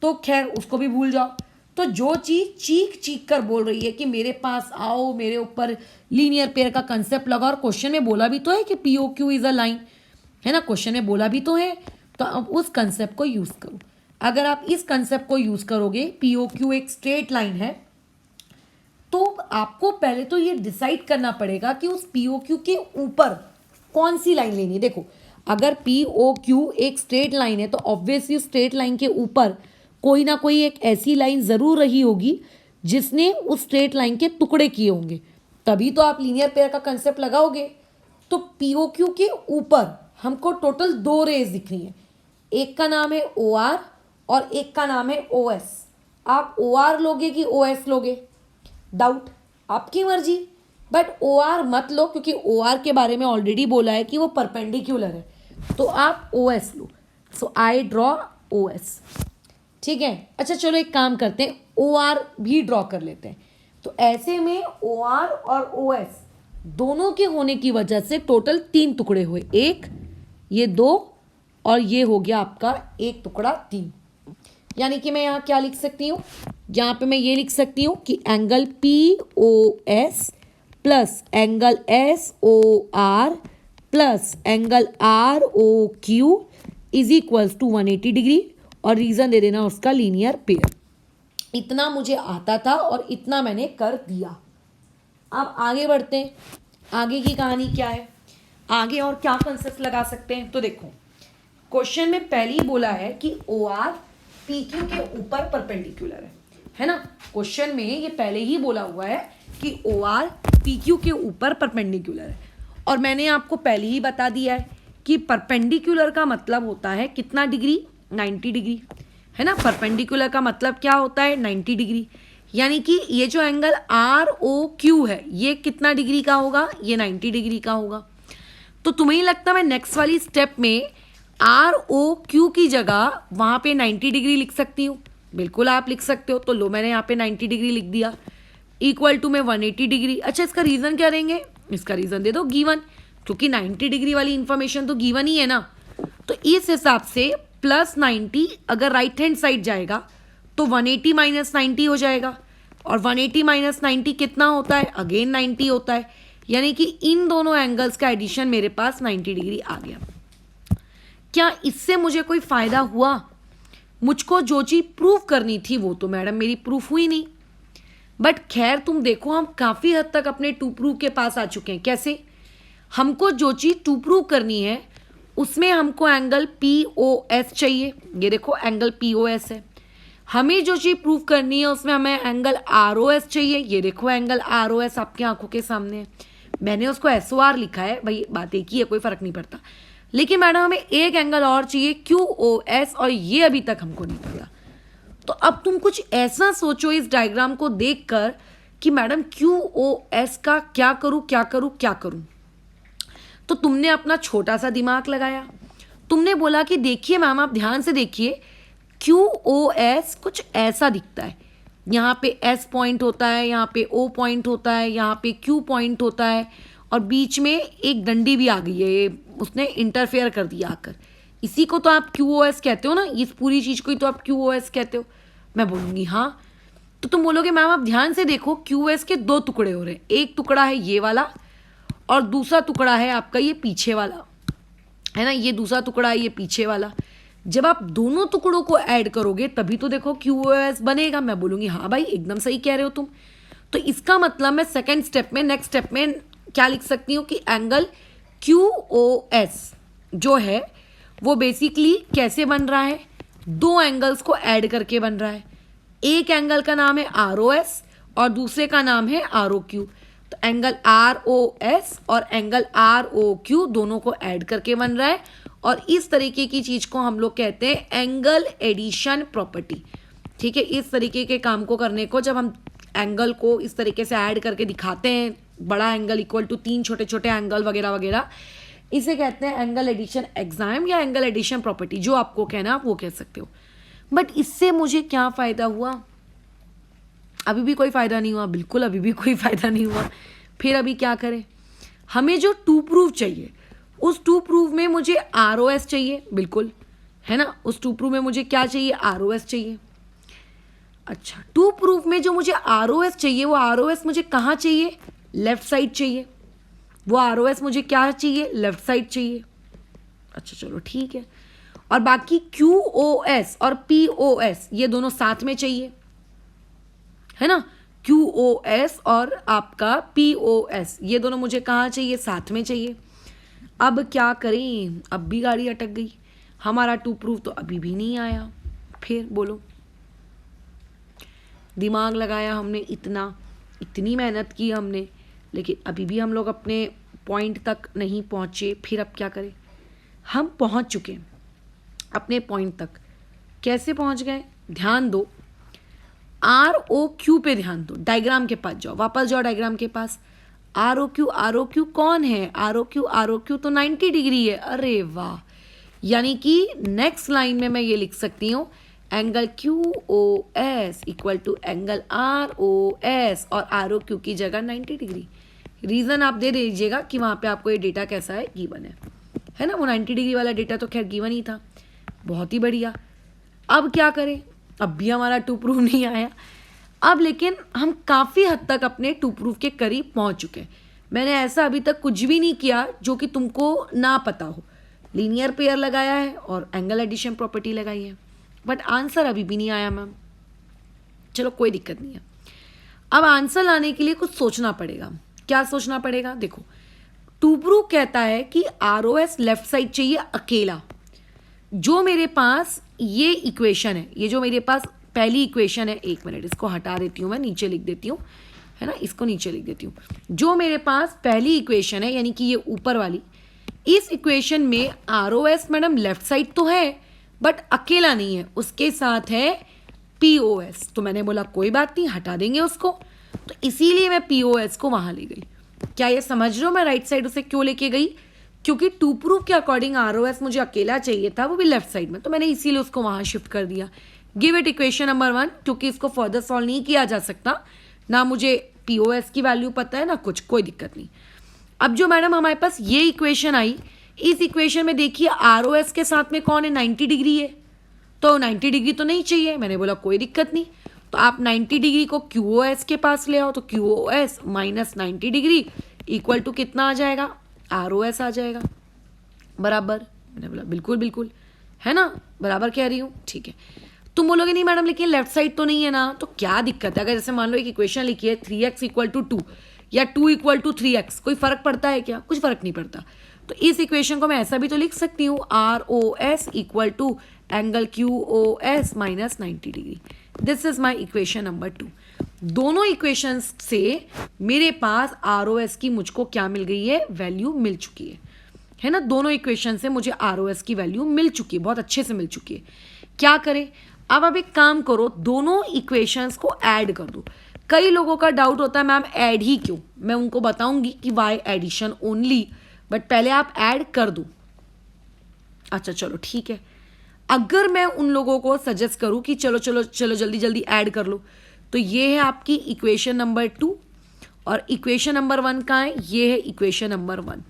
तो खैर उसको भी भूल जाओ। तो जो चीज़ चीख चीख कर बोल रही है कि मेरे पास आओ, मेरे ऊपर लीनियर पेयर का कंसेप्ट लगा, और क्वेश्चन में बोला भी तो है कि P O Q is a line, है ना, क्वेश्चन में बोला भी तो है, तो अब उस कंसेप्ट को यूज़ करो। अगर आप इस कंसेप्ट को यूज़ करोगे, पी ओ क्यू एक स्ट्रेट लाइन है, तो आपको पहले तो ये डिसाइड करना पड़ेगा कि उस पी ओ क्यू के ऊपर कौन सी लाइन लेनी है। देखो अगर पी ओ क्यू एक स्ट्रेट लाइन है तो ऑब्वियसली स्ट्रेट लाइन के ऊपर कोई ना कोई एक ऐसी लाइन ज़रूर रही होगी जिसने उस स्ट्रेट लाइन के टुकड़े किए होंगे, तभी तो आप लीनियर पेयर का कंसेप्ट लगाओगे। तो पी ओ क्यू के ऊपर हमको टोटल दो रेज दिख रही हैं, एक का नाम है ओ आर और एक का नाम है ओ एस। आप ओ आर लोगे कि ओ एस लोगे, डाउट, आपकी मर्जी, बट ओ आर मत लो, क्योंकि ओ आर के बारे में ऑलरेडी बोला है कि वो परपेंडिकुलर है, तो आप ओ एस लो। So I draw O S. ठीक है, अच्छा चलो एक काम करते हैं, ओ आर भी ड्रॉ कर लेते हैं। तो ऐसे में ओ आर और ओ एस दोनों के होने की वजह से टोटल तीन टुकड़े हुए, एक, ये दो, और ये हो गया आपका एक टुकड़ा तीन। यानी कि मैं यहाँ क्या लिख सकती हूँ, यहाँ पे मैं ये लिख सकती हूँ कि angle P O S plus angle S O R plus angle R O Q is equals to 180 degree, और रीज़न दे देना उसका लीनियर पेयर। इतना मुझे आता था और इतना मैंने कर दिया। अब आगे बढ़ते हैं, आगे की कहानी क्या है, आगे और क्या कंसेप्ट लगा सकते हैं। तो देखो क्वेश्चन में पहले ही बोला है कि ओ आर पी क्यू के ऊपर परपेंडिकुलर है ना, क्वेश्चन में ये पहले ही बोला हुआ है कि ओ आर पी क्यू के ऊपर परपेंडिकुलर है। और मैंने आपको पहले ही बता दिया है कि परपेंडिकुलर का मतलब होता है कितना डिग्री, 90 डिग्री, है ना। परपेंडिकुलर का मतलब क्या होता है, 90 डिग्री। यानी कि ये जो एंगल आर ओ क्यू है ये कितना डिग्री का होगा, ये 90 डिग्री का होगा। तो तुम्हें ही लगता है मैं नेक्स्ट वाली स्टेप में आर ओ क्यू की जगह वहाँ पे 90 डिग्री लिख सकती हूँ? बिल्कुल आप लिख सकते हो। तो लो मैंने यहाँ पे 90 डिग्री लिख दिया, इक्वल टू में 180 डिग्री। अच्छा इसका रीज़न क्या देंगे, इसका रीज़न दे दो गिवन, क्योंकि 90 डिग्री वाली इंफॉर्मेशन तो गिवन ही है ना। तो इस हिसाब से प्लस 90 अगर राइट हैंड साइड जाएगा तो 180 माइनस 90 हो जाएगा, और 180 माइनस 90 कितना होता है, अगेन 90 होता है। यानी कि इन दोनों एंगल्स का एडिशन मेरे पास 90 डिग्री आ गया। क्या इससे मुझे कोई फ़ायदा हुआ? मुझको जो चीज़ प्रूव करनी थी वो तो मैडम मेरी प्रूफ हुई नहीं। बट खैर तुम देखो हम काफ़ी हद तक अपने टू प्रूव के पास आ चुके हैं। कैसे? हमको जो चीज़ टू प्रूव करनी है उसमें हमको एंगल पी ओ एस चाहिए। ये देखो एंगल पी ओ एस है। हमें जो चीज़ प्रूव करनी है उसमें हमें एंगल आर ओ एस चाहिए। ये देखो एंगल आर ओ एस आपकी आंखों के सामने है। मैंने उसको एस ओ आर लिखा है, भाई बात एक ही है, कोई फ़र्क नहीं पड़ता। लेकिन मैडम हमें एक एंगल और चाहिए क्यू ओ एस, और ये अभी तक हमको नहीं पता। तो अब तुम कुछ ऐसा सोचो इस डायग्राम को देखकर कि मैडम क्यू ओ एस का क्या करूं क्या करूं क्या करूं। तो तुमने अपना छोटा सा दिमाग लगाया, तुमने बोला कि देखिए मैम आप ध्यान से देखिए, क्यू ओ एस कुछ ऐसा दिखता है। यहाँ पे एस पॉइंट होता है, यहाँ पे ओ पॉइंट होता है, यहाँ पे क्यू पॉइंट होता है, और बीच में एक डंडी भी आ गई है, ये उसने इंटरफेयर कर दिया आकर। इसी को तो आप क्यू ओ एस कहते हो ना, इस पूरी चीज़ को ही तो आप क्यू ओ एस कहते हो। मैं बोलूँगी हाँ। तो तुम बोलोगे मैम आप ध्यान से देखो, क्यू एस के दो टुकड़े हो रहे हैं, एक टुकड़ा है ये वाला और दूसरा टुकड़ा है आपका ये पीछे वाला, है ना। ये दूसरा टुकड़ा है ये पीछे वाला। जब आप दोनों टुकड़ों को ऐड करोगे तभी तो देखो क्यू ओ एस बनेगा। मैं बोलूँगी हाँ भाई एकदम सही कह रहे हो तुम। तो इसका मतलब मैं सेकेंड स्टेप में, नेक्स्ट स्टेप में क्या लिख सकती हूँ कि एंगल क्यू ओ एस जो है वो बेसिकली कैसे बन रहा है, दो एंगल्स को ऐड करके बन रहा है। एक एंगल का नाम है आर ओ एस और दूसरे का नाम है आर ओ क्यू। तो एंगल आर ओ एस और एंगल आर ओ क्यू दोनों को ऐड करके बन रहा है, और इस तरीके की चीज़ को हम लोग कहते हैं एंगल एडिशन प्रॉपर्टी। ठीक है, इस तरीके के काम को करने को जब हम एंगल को इस तरीके से ऐड करके दिखाते हैं, बड़ा एंगल इक्वल टू तीन छोटे छोटे एंगल वगैरह वगैरह, इसे कहते हैं एंगल एडिशन एग्जाम या एंगल एडिशन प्रॉपर्टी, जो आपको कहना आप वो कह सकते हो। बट इससे मुझे क्या फ़ायदा हुआ? अभी भी कोई फ़ायदा नहीं हुआ, बिल्कुल अभी भी कोई फ़ायदा नहीं हुआ। फिर अभी क्या करें? हमें जो टू प्रूव चाहिए उस टू प्रूव में मुझे आर ओ एस चाहिए, बिल्कुल, है ना। उस टू प्रूव में मुझे क्या चाहिए? आर ओ एस चाहिए। अच्छा, टू प्रूफ में जो मुझे आर ओ एस चाहिए वो आर ओ एस मुझे कहाँ चाहिए? लेफ्ट साइड चाहिए। वो आर ओ एस मुझे क्या चाहिए? लेफ्ट साइड चाहिए। अच्छा चलो ठीक है। और बाकी क्यू ओ एस और पी ओ एस ये दोनों साथ में चाहिए, है ना। क्यू ओ एस और आपका पी ओ एस ये दोनों मुझे कहाँ चाहिए? साथ में चाहिए। अब क्या करें? अब भी गाड़ी अटक गई, हमारा टू प्रूफ तो अभी भी नहीं आया। फिर बोलो, दिमाग लगाया हमने, इतनी मेहनत की हमने, लेकिन अभी भी हम लोग अपने पॉइंट तक नहीं पहुँचे। फिर अब क्या करें? हम पहुँच चुके हैं अपने पॉइंट तक। कैसे पहुँच गए? ध्यान दो, आर ओ क्यू पे ध्यान दो। डायग्राम के पास जाओ, वापस जाओ डायग्राम के पास। आर ओ क्यू कौन है? आर ओ क्यू तो 90 डिग्री है। अरे वाह, यानी कि नेक्स्ट लाइन में मैं ये लिख सकती हूँ angle Q O S equal to angle R O S, और आर ओ क्यू की जगह 90 डिग्री। रीज़न आप दे दीजिएगा कि वहाँ पे आपको ये डेटा कैसा है? गिवन है ना। वो 90 डिग्री वाला डेटा तो खैर गिवन ही था। बहुत ही बढ़िया। अब क्या करें? अब भी हमारा टू प्रूफ नहीं आया। अब लेकिन हम काफ़ी हद तक अपने टू प्रूफ के करीब पहुँच चुके हैं। मैंने ऐसा अभी तक कुछ भी नहीं किया जो कि तुमको ना पता हो। लीनियर पेयर लगाया है और एंगल एडिशन प्रॉपर्टी लगाई है, बट आंसर अभी भी नहीं आया मैम। चलो कोई दिक्कत नहीं है। अब आंसर लाने के लिए कुछ सोचना पड़ेगा। क्या सोचना पड़ेगा? देखो, टू प्रूफ कहता है कि R O S left side चाहिए अकेला। जो मेरे पास ये इक्वेशन है, ये जो मेरे पास पहली इक्वेशन है, एक मिनट इसको हटा देती हूँ, मैं नीचे लिख देती हूँ, है ना, इसको नीचे लिख देती हूँ। जो मेरे पास पहली इक्वेशन है यानी कि ये ऊपर वाली, इस इक्वेशन में ROS मैडम लेफ्ट साइड तो है बट अकेला नहीं है, उसके साथ है POS। तो मैंने बोला कोई बात नहीं, हटा देंगे उसको, तो इसीलिए मैं POS को वहां ले गई। क्या ये समझ रहे हो मैं राइट साइड उसे क्यों लेके गई? क्योंकि टू प्रूफ के अकॉर्डिंग ROS मुझे अकेला चाहिए था, वो भी लेफ्ट साइड में, तो मैंने इसीलिए उसको वहां शिफ्ट कर दिया। गिव इट इक्वेशन नंबर 1, क्योंकि इसको फर्दर सॉल्व नहीं किया जा सकता, ना मुझे POS की वैल्यू पता है ना कुछ, कोई दिक्कत नहीं। अब जो मैडम हमारे पास ये इक्वेशन आई, इस इक्वेशन में देखिए ROS के साथ में कौन है, 90 डिग्री है, तो 90 डिग्री तो नहीं चाहिए। मैंने बोला कोई दिक्कत नहीं, तो आप 90 डिग्री को QoS के पास ले आओ, तो QoS minus 90 degree equal to कितना आ जाएगा, ROS आ जाएगा बराबर। मैंने बोला बिल्कुल बिल्कुल, है ना, बराबर कह रही हूँ, ठीक है। तुम बोलोगे नहीं मैडम लेकिन लेफ्ट साइड तो नहीं है ना, तो क्या दिक्कत है? अगर जैसे मान लो एक इक्वेशन लिखी है 3x इक्वल टू 2 या 2 इक्वल टू 3x, कोई फर्क पड़ता है क्या? कुछ फर्क नहीं पड़ता। तो इस इक्वेशन को मैं ऐसा भी तो लिख सकती हूँ, ROS equal to angle QoS minus 90 degree. This is my equation number 2। दोनों इक्वेशंस से मेरे पास ROS की मुझको क्या मिल गई है, वैल्यू मिल चुकी है ना। दोनों इक्वेशन से मुझे ROS की वैल्यू मिल चुकी है, बहुत अच्छे से मिल चुकी है। क्या करें अब? एक काम करो, दोनों इक्वेशंस को ऐड कर दो। कई लोगों का डाउट होता है मैम ऐड ही क्यों, मैं उनको बताऊंगी कि वाई एडिशन ओनली, बट पहले आप ऐड कर दो। अच्छा चलो ठीक है, अगर मैं उन लोगों को सजेस्ट करूं कि चलो चलो चलो जल्दी जल्दी ऐड कर लो, तो ये है आपकी इक्वेशन नंबर 2 और इक्वेशन नंबर 1 कहाँ है, ये है इक्वेशन नंबर 1।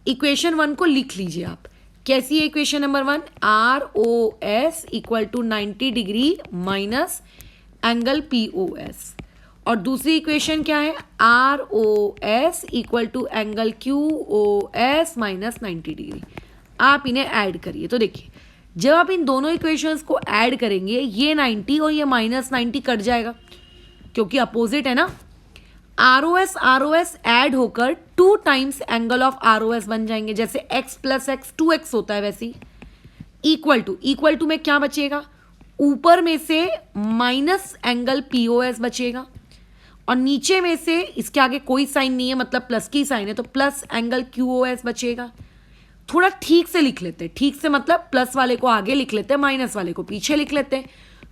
इक्वेशन 1 को लिख लीजिए आप। कैसी है equation number 1? ROS equal to 90 degree minus angle POS। और दूसरी इक्वेशन क्या है? ROS equal to angle QoS minus 90 degree. आप इन्हें ऐड करिए, तो देखिए जब आप इन दोनों इक्वेशंस को ऐड करेंगे, ये 90 और ये माइनस 90 कट जाएगा, क्योंकि अपोजिट है ना। ROS ऐड होकर 2 टाइम्स एंगल ऑफ ROS बन जाएंगे, जैसे x प्लस एक्स 2x होता है वैसे ही। इक्वल टू में क्या बचेगा, ऊपर में से माइनस एंगल POS बचेगा और नीचे में से इसके आगे कोई साइन नहीं है, मतलब प्लस की साइन है, तो प्लस एंगल QoS बचेगा। थोड़ा ठीक से लिख लेते हैं, ठीक से मतलब प्लस वाले को आगे लिख लेते हैं, माइनस वाले को पीछे लिख लेते हैं।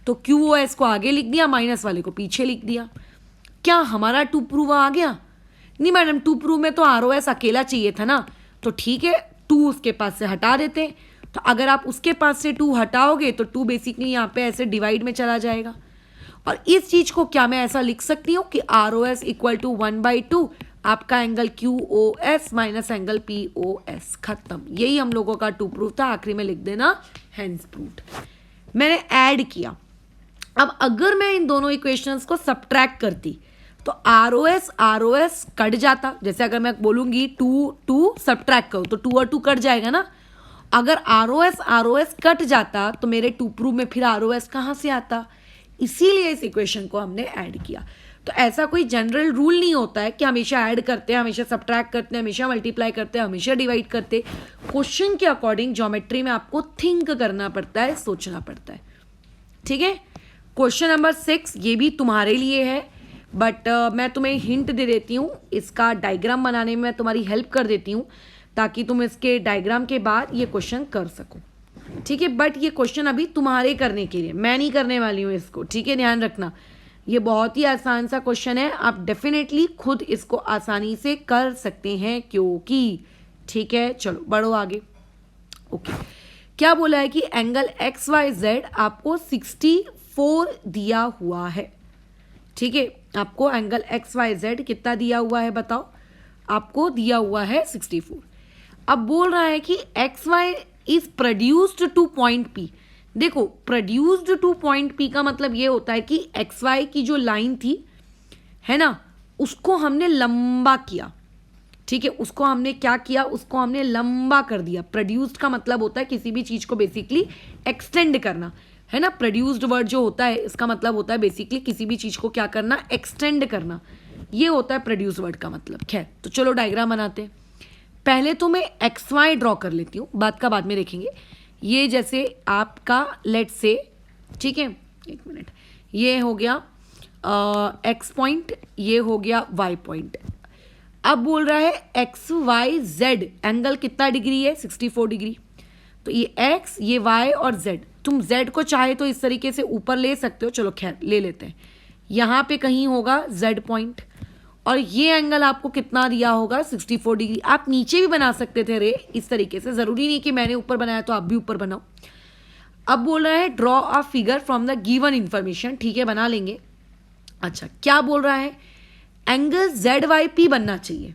तो QoS को आगे लिख दिया, माइनस वाले को पीछे लिख दिया। क्या हमारा टू प्रूव आ गया? नहीं मैडम, टू प्रूव में तो ROS अकेला चाहिए था ना, तो ठीक है 2 उसके पास से हटा देते हैं। तो अगर आप उसके पास से 2 हटाओगे तो 2 बेसिकली यहाँ पे ऐसे डिवाइड में चला जाएगा। और इस चीज को क्या मैं ऐसा लिख सकती हूँ कि ROS इक्वल टू 1/2 आपका angle QoS minus angle POS, खत्म। यही हम लोगों का टू प्रूफ था, आखिरी में लिख देना हेंस प्रूव्ड। मैंने ऐड किया। अब अगर मैं इन दोनों इक्वेशंस को सब्ट्रैक्ट करती तो ROS कट जाता। जैसे अगर मैं बोलूंगी 2 सब्ट्रैक्ट करो तो 2 और 2 कट जाएगा ना। अगर ROS कट जाता तो मेरे टू प्रूफ में फिर ROS कहाँ से आता? इसीलिए इस इक्वेशन को हमने ऐड किया। तो ऐसा कोई जनरल रूल नहीं होता है कि हमेशा ऐड करते हैं, हमेशा सब्ट्रैक्ट करते हैं, हमेशा मल्टीप्लाई करते हैं, हमेशा डिवाइड करते हैं। क्वेश्चन के अकॉर्डिंग ज्योमेट्री में आपको थिंक करना पड़ता है, सोचना पड़ता है, ठीक है। क्वेश्चन नंबर 6 ये भी तुम्हारे लिए है, बट मैं तुम्हें हिंट दे देती हूँ, इसका डायग्राम बनाने में मैं तुम्हारी हेल्प कर देती हूँ ताकि तुम इसके डायग्राम के बाद ये क्वेश्चन कर सको, ठीक है। बट ये क्वेश्चन अभी तुम्हारे करने के लिए, मैं नहीं करने वाली हूँ इसको, ठीक है, ध्यान रखना। ये बहुत ही आसान सा क्वेश्चन है, आप डेफिनेटली खुद इसको आसानी से कर सकते हैं क्योंकि, ठीक है। चलो बढ़ो आगे। ओके, क्या बोला है कि एंगल XYZ आपको 64 दिया हुआ है, ठीक है। आपको एंगल XYZ कितना दिया हुआ है बताओ? आपको दिया हुआ है 64। अब बोल रहा है कि XY is produced two point P। देखो प्रोड्यूस्ड टू पॉइंट P का मतलब ये होता है कि XY की जो लाइन थी, है ना, उसको हमने लंबा किया, ठीक है। उसको हमने क्या किया? उसको हमने लंबा कर दिया। प्रोड्यूस्ड का मतलब होता है किसी भी चीज को बेसिकली एक्सटेंड करना, है ना। प्रोड्यूस्ड वर्ड जो होता है इसका मतलब होता है बेसिकली किसी भी चीज को क्या करना? एक्सटेंड करना, ये होता है प्रोड्यूस वर्ड का मतलब। खैर, तो चलो डायग्राम बनाते हैं। पहले तो मैं XY ड्रॉ कर लेती हूँ, बात का बाद में देखेंगे। ये जैसे आपका लेट से, ठीक है, एक मिनट, ये हो गया X पॉइंट, ये हो गया Y पॉइंट। अब बोल रहा है एक्स वाई जेड एंगल कितना डिग्री है, 64 डिग्री। तो ये एक्स, ये वाई और जेड, तुम जेड को चाहे तो इस तरीके से ऊपर ले सकते हो, चलो खैर ले लेते हैं। यहाँ पे कहीं होगा जेड पॉइंट, और ये एंगल आपको कितना दिया होगा, 64 डिग्री। आप नीचे भी बना सकते थे रे इस तरीके से, ज़रूरी नहीं कि मैंने ऊपर बनाया तो आप भी ऊपर बनाओ। अब बोल रहा है draw a figure from the given information, ठीक है बना लेंगे। अच्छा क्या बोल रहा है, एंगल जेड वाई पी बनना चाहिए।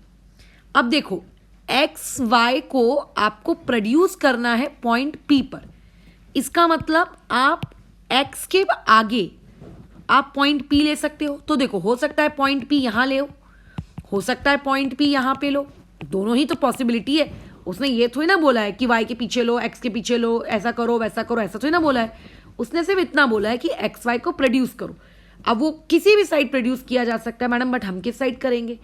अब देखो एक्स वाई को आपको प्रोड्यूस करना है पॉइंट पी पर, इसका मतलब आप एक्स के आगे आप पॉइंट पी ले सकते हो। तो देखो हो सकता है पॉइंट पी यहाँ ले हो सकता है पॉइंट पी यहाँ पे लो, दोनों ही तो पॉसिबिलिटी है। उसने ये थोड़ी ना बोला है कि वाई के पीछे लो, एक्स के पीछे लो, ऐसा करो वैसा करो, ऐसा थोड़ी ना बोला है। उसने सिर्फ इतना बोला है कि एक्स वाई को प्रोड्यूस करो। अब वो किसी भी साइड प्रोड्यूस किया जा सकता है मैडम, बट हम किस साइड करेंगे,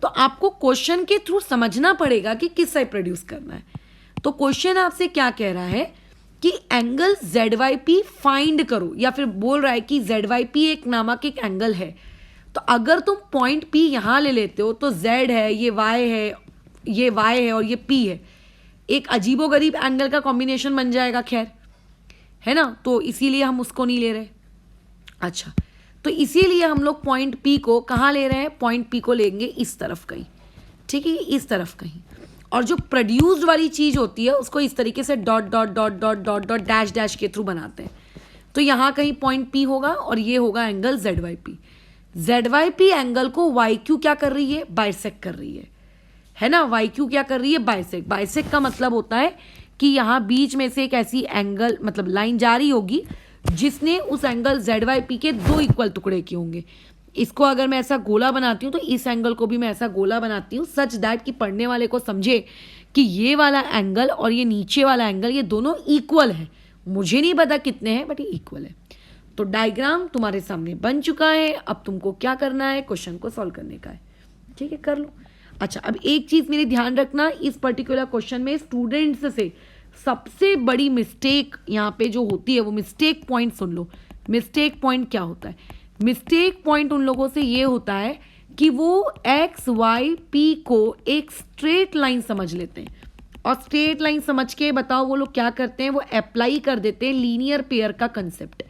तो आपको क्वेश्चन के थ्रू समझना पड़ेगा कि किस साइड प्रोड्यूस करना है। तो क्वेश्चन आपसे क्या कह रहा है कि angle Z Y P find करो, या फिर बोल रहा है कि जेड वाई पी एक नामक एक एंगल है। तो अगर तुम पॉइंट पी यहाँ ले लेते हो तो जेड है, ये वाई है, ये वाई है और ये पी है, एक अजीबोगरीब एंगल का कॉम्बिनेशन बन जाएगा, खैर है ना। तो इसीलिए हम उसको नहीं ले रहे। अच्छा तो इसीलिए हम लोग पॉइंट पी को कहाँ ले रहे हैं, पॉइंट पी को लेंगे इस तरफ कहीं, ठीक है इस तरफ कहीं। और जो प्रोड्यूस्ड वाली चीज़ होती है उसको इस तरीके से dot dot dot dot dot dot dash dash के थ्रू बनाते हैं। तो यहाँ कहीं पॉइंट पी होगा और ये होगा angle Z Y P. Z Y P angle को वाई क्यू क्या कर रही है, बाइसेक्ट कर रही है ना। वाई क्यू क्या कर रही है, बाइसेक्ट। बाइसेक्ट का मतलब होता है कि यहाँ बीच में से एक ऐसी एंगल मतलब लाइन जा रही होगी जिसने उस एंगल जेड वाई पी के दो इक्वल टुकड़े किए होंगे। इसको अगर मैं ऐसा गोला बनाती हूँ तो इस एंगल को भी मैं ऐसा गोला बनाती हूँ, सच दैट कि पढ़ने वाले को समझे कि ये वाला एंगल और ये नीचे वाला एंगल ये दोनों इक्वल है। मुझे नहीं पता कितने हैं बट ये इक्वल है। तो डायग्राम तुम्हारे सामने बन चुका है, अब तुमको क्या करना है, क्वेश्चन को सॉल्व करने का है, ठीक है कर लो। अच्छा अब एक चीज़ मेरी ध्यान रखना, इस पर्टिकुलर क्वेश्चन में स्टूडेंट्स से सबसे बड़ी मिस्टेक यहाँ पे जो होती है वो मिस्टेक पॉइंट सुन लो। मिस्टेक पॉइंट क्या होता है, मिस्टेक पॉइंट उन लोगों से ये होता है कि वो एक्स वाई पी को एक स्ट्रेट लाइन समझ लेते हैं, और स्ट्रेट लाइन समझ के बताओ वो लोग क्या करते हैं, वो अप्लाई कर देते हैं लीनियर पेयर का कंसेप्ट,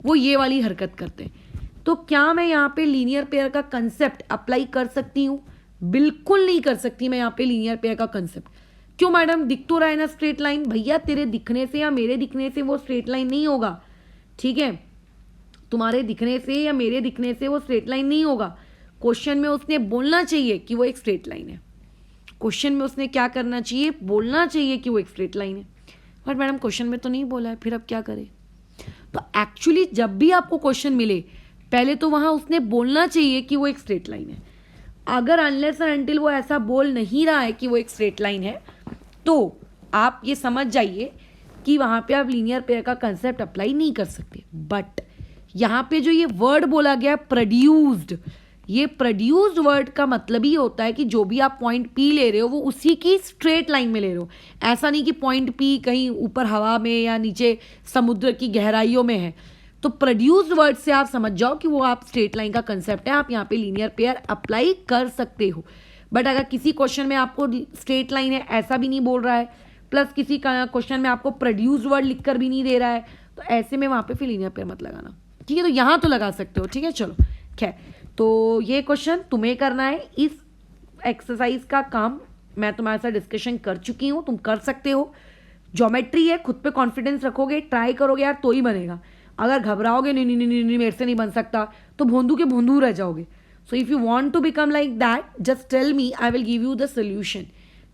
वो ये वाली हरकत करते हैं। तो क्या मैं यहाँ पे लीनियर पेयर का कंसेप्ट अप्लाई कर सकती हूँ, बिल्कुल नहीं कर सकती मैं यहाँ पे लीनियर पेयर का कंसेप्ट। क्यों मैडम, दिख तो रहा है ना स्ट्रेट लाइन। भैया तेरे दिखने से या मेरे दिखने से वो स्ट्रेट लाइन नहीं होगा, ठीक है, तुम्हारे दिखने से या मेरे दिखने से वो स्ट्रेट लाइन नहीं होगा। क्वेश्चन में उसने बोलना चाहिए कि वो एक स्ट्रेट लाइन है, क्वेश्चन में उसने क्या करना चाहिए, बोलना चाहिए कि वो एक स्ट्रेट लाइन है। बट मैडम क्वेश्चन में तो नहीं बोला है, फिर अब क्या करें। तो एक्चुअली जब भी आपको क्वेश्चन मिले पहले तो वहाँ उसने बोलना चाहिए कि वो एक स्ट्रेट लाइन है। अगर अनलेस एंड अनटिल वो ऐसा बोल नहीं रहा है कि वो एक स्ट्रेट लाइन है तो आप ये समझ जाइए कि वहाँ पे आप लीनियर पेयर का कंसेप्ट अप्लाई नहीं कर सकते। बट यहाँ पे जो ये वर्ड बोला गया प्रोड्यूस्ड, ये प्रोड्यूस्ड वर्ड का मतलब ही होता है कि जो भी आप पॉइंट पी ले रहे हो वो उसी की स्ट्रेट लाइन में ले रहे हो। ऐसा नहीं कि पॉइंट पी कहीं ऊपर हवा में या नीचे समुद्र की गहराइयों में है। तो प्रोड्यूस्ड वर्ड से आप समझ जाओ कि वो आप स्ट्रेट लाइन का कंसेप्ट है, आप यहाँ पे लीनियर पेयर अप्लाई कर सकते हो। बट अगर किसी क्वेश्चन में आपको स्ट्रेट लाइन है ऐसा भी नहीं बोल रहा है, प्लस किसी क्वेश्चन में आपको प्रोड्यूस्ड वर्ड लिख कर भी नहीं दे रहा है, तो ऐसे में वहाँ पे फिर लीनियर पेयर मत लगाना, ठीक है। तो यहाँ तो लगा सकते हो, ठीक है। चलो खैर, तो ये क्वेश्चन तुम्हें करना है। इस एक्सरसाइज का काम मैं तुम्हारे साथ डिस्कशन कर चुकी हूँ, तुम कर सकते हो। ज्योमेट्री है, खुद पे कॉन्फिडेंस रखोगे, ट्राई करोगे यार तो ही बनेगा। अगर घबराओगे नहीं नहीं नहीं नहीं मेरे से नहीं बन सकता तो भोंदू के भोंदू रह जाओगे। So if you want to become like that just tell me, I will give you the solution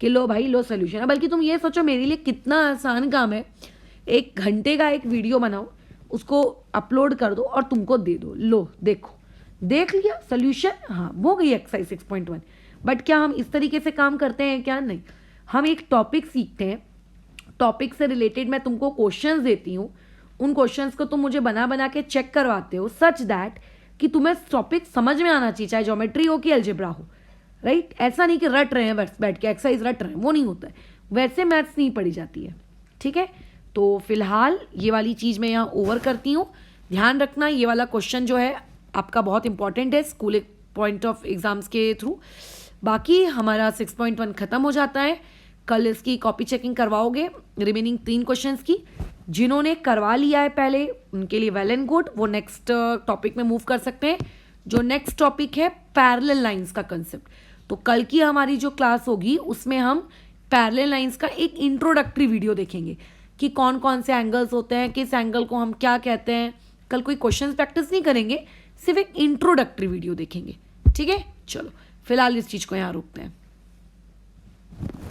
कि लो भाई लो सोल्यूशन। बल्कि तुम ये सोचो मेरे लिए कितना आसान काम है, 1 घंटे का एक वीडियो बनाओ, उसको अपलोड कर दो और तुमको दे दो, लो देखो देख लिया सोल्यूशन, हाँ हो गई एक्सरसाइज 6.1। बट क्या हम इस तरीके से काम करते हैं क्या, नहीं। हम एक टॉपिक सीखते हैं, टॉपिक से रिलेटेड मैं तुमको क्वेश्चंस देती हूँ, उन क्वेश्चंस को तुम मुझे बना बना के चेक करवाते हो सच दैट कि तुम्हें टॉपिक समझ में आना चाहिए, चाहे ज्योमेट्री हो कि अलजेब्रा हो, राइट। ऐसा नहीं कि रट रहे हैं बैठ के एक्सरसाइज रट रहे हैं, वो नहीं होता है, वैसे मैथ्स नहीं पढ़ी जाती है, ठीक है। तो फिलहाल ये वाली चीज़ मैं यहाँ ओवर करती हूँ। ध्यान रखना ये वाला क्वेश्चन जो है आपका बहुत इंपॉर्टेंट है स्कूल पॉइंट ऑफ एग्जाम्स के थ्रू। बाकी हमारा 6.1 खत्म हो जाता है। कल इसकी कॉपी चेकिंग करवाओगे रिमेनिंग 3 क्वेश्चंस की। जिन्होंने करवा लिया है पहले उनके लिए वेल एंड गुड, वो नेक्स्ट टॉपिक में मूव कर सकते हैं। जो नेक्स्ट टॉपिक है पैरेलल लाइंस का कंसेप्ट, तो कल की हमारी जो क्लास होगी उसमें हम पैरेलल लाइंस का एक इंट्रोडक्टरी वीडियो देखेंगे कि कौन कौन से एंगल्स होते हैं, किस एंगल को हम क्या कहते हैं। कल कोई क्वेश्चन प्रैक्टिस नहीं करेंगे, सिर्फ एक इंट्रोडक्टरी वीडियो देखेंगे। ठीक है, चलो फिलहाल इस चीज़ को यहाँ रोकते हैं।